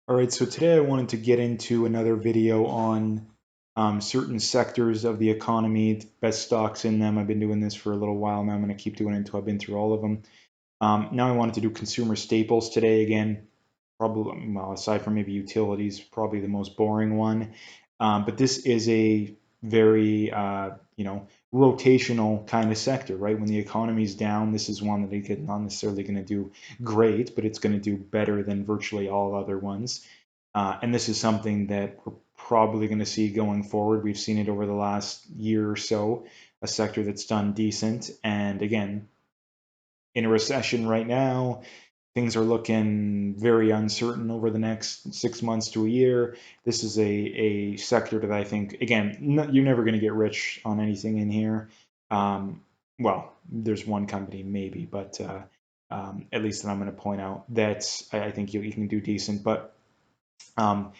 All right, so today I wanted to get into another video on certain sectors of the economy, best stocks in them. I've been doing this for a little while now. I'm going to keep doing it until I've been through all of them. Now I wanted to do consumer staples today again. Probably, well, aside from maybe utilities, probably the most boring one. But this is a very, rotational kind of sector, right? When the economy's down, this is one that it's not necessarily going to do great, but it's going to do better than virtually all other ones. And this is something that we're probably going to see going forward. We've seen it over the last year or so, a sector that's done decent. And again, in a recession right now, things are looking very uncertain over the next 6 months to a year. This is a sector that I think, again, you're never going to get rich on anything in here. Um, well, there's one company maybe, but at least that I'm going to point out that I think you can do decent. But um,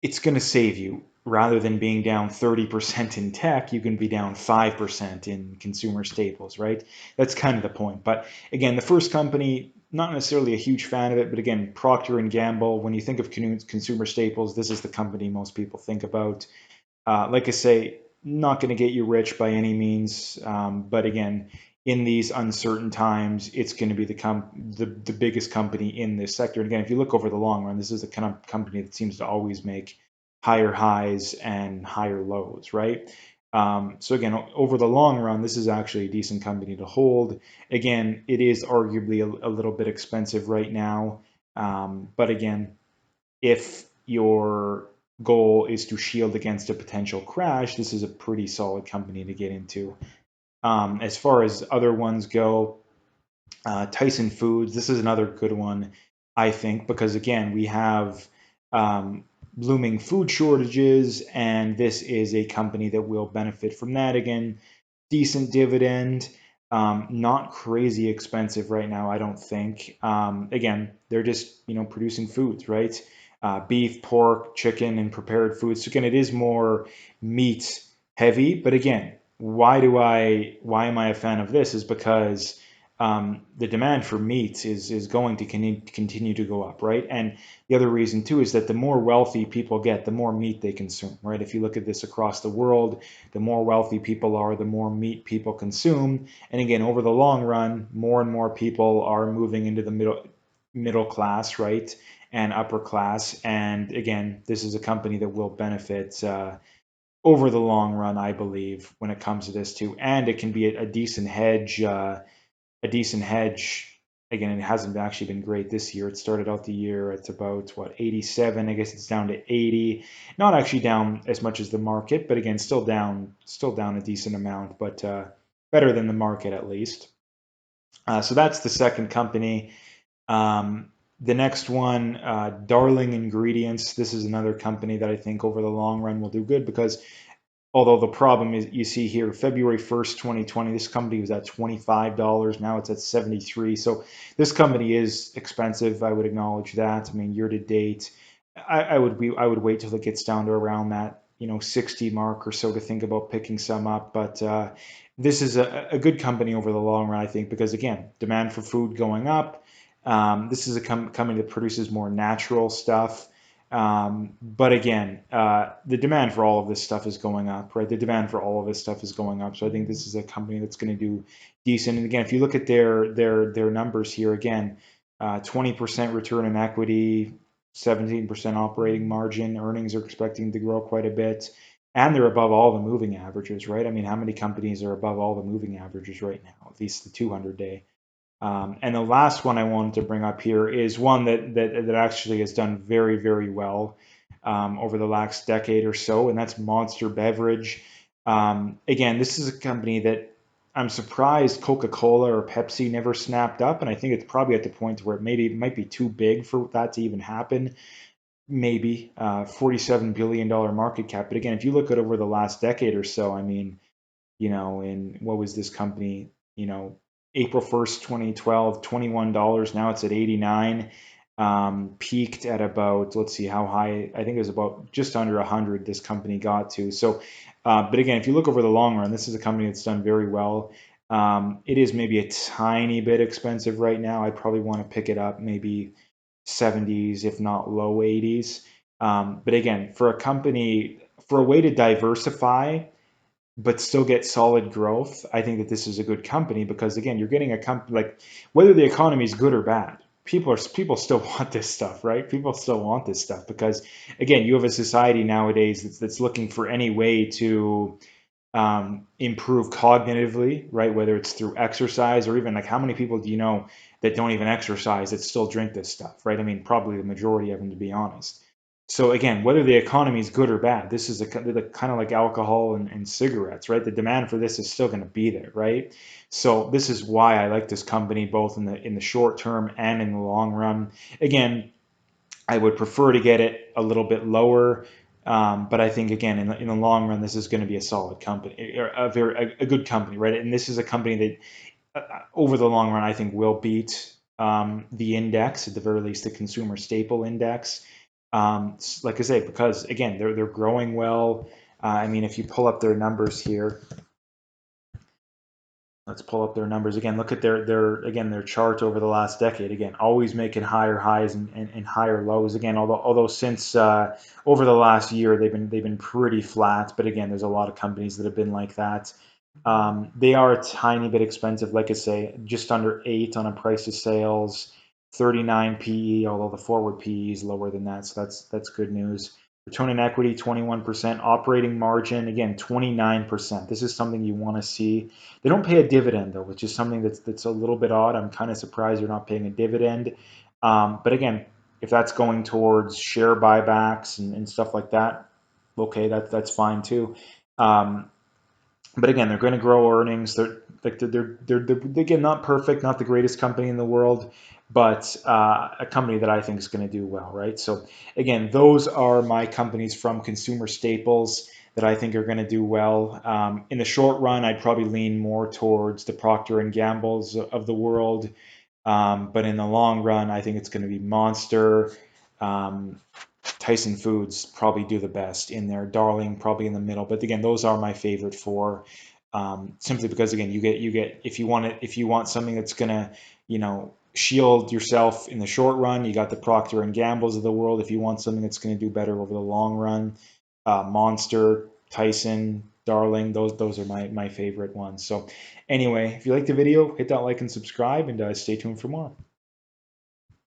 it's going to save you. Rather than being down 30% in tech, you can be down 5% in consumer staples, right? That's kind of the point. But again, the first company, not necessarily a huge fan of it, but again, Procter and Gamble, when you think of consumer staples, this is the company most people think about. Like I say, not going to get you rich by any means, but again, in these uncertain times, it's going to be the biggest company in this sector. And again, if you look over the long run, this is the kind of company that seems to always make higher highs and higher lows, right? So again, over the long run, this is actually a decent company to hold. Again, it is arguably a little bit expensive right now, but again, if your goal is to shield against a potential crash, this is a pretty solid company to get into. As far as other ones go, Tyson Foods, this is another good one, I think, because again, we have blooming food shortages, and this is a company that will benefit from that. Again, decent dividend, not crazy expensive right now, I don't think. Again, they're just producing foods, right? Beef, pork, chicken, and prepared foods. So again, it is more meat heavy, but again, why am I a fan of this? Is because the demand for meat is going to continue to go up, right? And the other reason too is that the more wealthy people get, the more meat they consume, right? If you look at this across the world, the more wealthy people are, the more meat people consume. And again, over the long run, more and more people are moving into the middle class, right? And upper class. And again, this is a company that will benefit over the long run, I believe, when it comes to this too. And it can be a decent hedge. A decent hedge. Again, it hasn't actually been great this year. It started out the year at about what 87. I guess it's down to 80. Not actually down as much as the market, but again, still down a decent amount, but better than the market at least. So that's the second company. The next one, Darling Ingredients. This is another company that I think over the long run will do good because although the problem is you see here February 1st, 2020, this company was at $25. Now it's at 73. So this company is expensive. I would acknowledge that. I mean, year to date, I would wait till it gets down to around that 60 mark or so to think about picking some up. But this is a good company over the long run, I think, because again, demand for food going up. This is a company that produces more natural stuff. But again, the demand for all of this stuff is going up, right? The demand for all of this stuff is going up. So I think this is a company that's going to do decent. And again, if you look at their numbers here, again, 20% return on equity, 17% operating margin, earnings are expecting to grow quite a bit, and they're above all the moving averages, right? I mean, how many companies are above all the moving averages right now? At least the 200-day. And the last one I wanted to bring up here is one that actually has done very, very well over the last decade or so, and that's Monster Beverage. Again, this is a company that I'm surprised Coca-Cola or Pepsi never snapped up, and I think it's probably at the point where it might be too big for that to even happen. Maybe $47 billion market cap. But again, if you look at over the last decade or so, I mean, in what was this company, April 1st, 2012, $21. Now it's at 89. Peaked at about, let's see how high, I think it was about just under 100 this company got to. So, but again, if you look over the long run, this is a company that's done very well. It is maybe a tiny bit expensive right now. I'd probably want to pick it up maybe 70s, if not low 80s. But again, for a company, for a way to diversify but still get solid growth, I think that this is a good company because again, you're getting a company like whether the economy is good or bad, people still want this stuff, right? People still want this stuff because again, you have a society nowadays that's looking for any way to improve cognitively, right? Whether it's through exercise or even like how many people do you know that don't even exercise that still drink this stuff, right? I mean, probably the majority of them, to be honest. So again, whether the economy is good or bad, this is kind of like alcohol and cigarettes, right? The demand for this is still going to be there, right? So this is why I like this company both in the short term and in the long run. Again, I would prefer to get it a little bit lower, but I think again in the long run, this is going to be a solid company, or a good company, right? And this is a company that over the long run I think will beat the index, at the very least the consumer staple index. Like I say, because again they're growing well. I mean, if you pull up their numbers here, let's pull up their numbers again. Look at their chart over the last decade. Again, always making higher highs and higher lows. Again, although since over the last year they've been pretty flat. But again, there's a lot of companies that have been like that. They are a tiny bit expensive, like I say, just under 8 on a price to sales, 39 PE, although the forward PE is lower than that, so that's good news. Return on equity, 21%. Operating margin, again, 29%. This is something you want to see. They don't pay a dividend though, which is something that's a little bit odd. I'm kind of surprised they're not paying a dividend. But again, if that's going towards share buybacks and stuff like that, okay, that's fine too. Um, but again, they're going to grow earnings. They're again not perfect, not the greatest company in the world, but a company that I think is going to do well, right? So again, those are my companies from consumer staples that I think are going to do well. In the short run, I'd probably lean more towards the Procter and Gamble's of the world, but in the long run, I think it's going to be Monster. Um, Tyson Foods probably do the best in there. Darling probably in the middle, but again, those are my favorite four. Simply because again, you get if you want something that's gonna shield yourself in the short run, you got the Procter and Gambles of the world. If you want something that's gonna do better over the long run, Monster, Tyson, Darling, those are my favorite ones. So anyway, if you like the video, hit that like and subscribe, and stay tuned for more.